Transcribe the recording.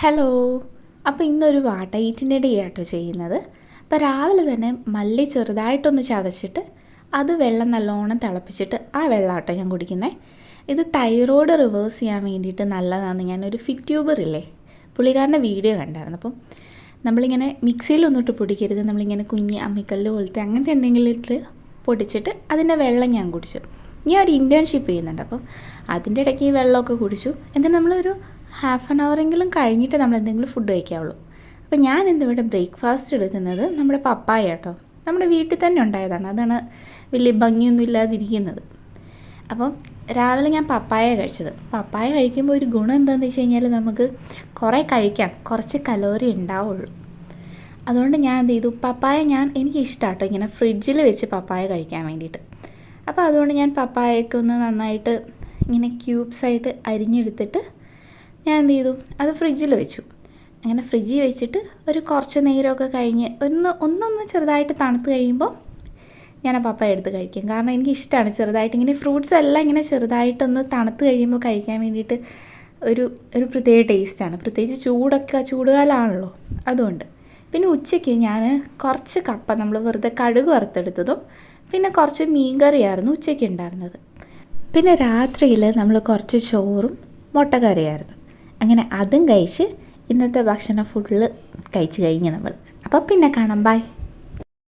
Hello. അപ്പോൾ ഇന്നൊരു വാട്ട ഈറ്റിൻ്റെ day ആട്ടോ ചെയ്യുന്നത്. അപ്പോൾ രാവിലെ തന്നെ മല്ലി ചെറുതായിട്ടൊന്ന് ചതച്ചിട്ട് അത് വെള്ളം നല്ലോണം തിളപ്പിച്ചിട്ട് ആ വെള്ളമാട്ടോ ഞാൻ കുടിക്കുന്നത്. ഇത് തൈറോയ്ഡ് റിവേഴ്സ് ചെയ്യാൻ വേണ്ടിയിട്ട് നല്ലതാണെന്ന് ഞാനൊരു ഫിറ്റ് ട്യൂബറില്ലേ പുള്ളിക്കാരൻ്റെ വീഡിയോ കണ്ടായിരുന്നു. അപ്പം നമ്മളിങ്ങനെ മിക്സിയിലൊന്നിട്ട് പൊടിക്കരുത്, നമ്മളിങ്ങനെ കുഞ്ഞ് അമ്മിക്കല്ല് പോലത്തെ അങ്ങനത്തെ എന്തെങ്കിലും ഇട്ട് പൊടിച്ചിട്ട് അതിൻ്റെ വെള്ളം ഞാൻ കുടിച്ചു. ഞാൻ ഒരു ഇൻറ്റേൺഷിപ്പ് ചെയ്യുന്നുണ്ട്, അപ്പം അതിൻ്റെ ഇടയ്ക്ക് ഈ വെള്ളമൊക്കെ കുടിച്ചു. എന്നിട്ട് നമ്മളൊരു ഹാഫ് ആൻ അവറെങ്കിലും കഴിഞ്ഞിട്ട് നമ്മൾ എന്തെങ്കിലും ഫുഡ് കഴിക്കാവുള്ളൂ. അപ്പോൾ ഞാൻ ഇന്നിവിടെ ബ്രേക്ക്ഫാസ്റ്റ് എടുക്കുന്നത് നമ്മുടെ പപ്പായ കേട്ടോ, നമ്മുടെ വീട്ടിൽ തന്നെ ഉണ്ടായതാണ്. അതാണ് വലിയ ഭംഗിയൊന്നും ഇല്ലാതിരിക്കുന്നത്. അപ്പം രാവിലെ ഞാൻ പപ്പായ കഴിച്ചത്. പപ്പായ കഴിക്കുമ്പോൾ ഒരു ഗുണം എന്താണെന്ന് വെച്ച് കഴിഞ്ഞാൽ നമുക്ക് കുറേ കഴിക്കാം, കുറച്ച് കലോറി ഉണ്ടാവുള്ളൂ. അതുകൊണ്ട് ഞാൻ എന്ത് ചെയ്തു, പപ്പായ എനിക്ക് ഇഷ്ടമാണ് കേട്ടോ ഇങ്ങനെ ഫ്രിഡ്ജിൽ വെച്ച് പപ്പായ കഴിക്കാൻ വേണ്ടിയിട്ട്. അപ്പോൾ അതുകൊണ്ട് ഞാൻ പപ്പായയൊക്കെ ഒന്ന് നന്നായിട്ട് ഇങ്ങനെ ക്യൂബ്സായിട്ട് അരിഞ്ഞെടുത്തിട്ട് ഞാൻ എന്ത് ചെയ്തു, അത് ഫ്രിഡ്ജിൽ വെച്ചു. അങ്ങനെ ഫ്രിഡ്ജിൽ വെച്ചിട്ട് ഒരു കുറച്ച് നേരമൊക്കെ കഴിഞ്ഞ് ഒന്നൊന്ന് ചെറുതായിട്ട് തണുത്ത് കഴിയുമ്പോൾ ഞാൻ ആ പപ്പായ എടുത്ത് കഴിക്കും. കാരണം എനിക്കിഷ്ടമാണ് ചെറുതായിട്ട് ഇങ്ങനെ ഫ്രൂട്ട്സ് എല്ലാം ഇങ്ങനെ ചെറുതായിട്ടൊന്ന് തണുത്ത് കഴിയുമ്പോൾ കഴിക്കാൻ വേണ്ടിയിട്ട് ഒരു പ്രത്യേക ടേസ്റ്റാണ്. പ്രത്യേകിച്ച് ചൂടുകാലമാണല്ലോ, അതുകൊണ്ട്. പിന്നെ ഉച്ചയ്ക്ക് ഞാൻ കുറച്ച് കപ്പ നമ്മൾ വെറുതെ കടുക് വറുത്തെടുത്തതും പിന്നെ കുറച്ച് മീൻ കറിയായിരുന്നു ഉച്ചയ്ക്ക് ഉണ്ടായിരുന്നത്. പിന്നെ രാത്രിയിൽ നമ്മൾ കുറച്ച് ചോറും മുട്ടക്കറിയായിരുന്നു. അങ്ങനെ അതും കഴിച്ച് ഇന്നത്തെ ഭക്ഷണം ഫുള്ള് കഴിച്ച് കഴിഞ്ഞ് നമ്മൾ. അപ്പോൾ പിന്നെ കാണാം, ബൈ.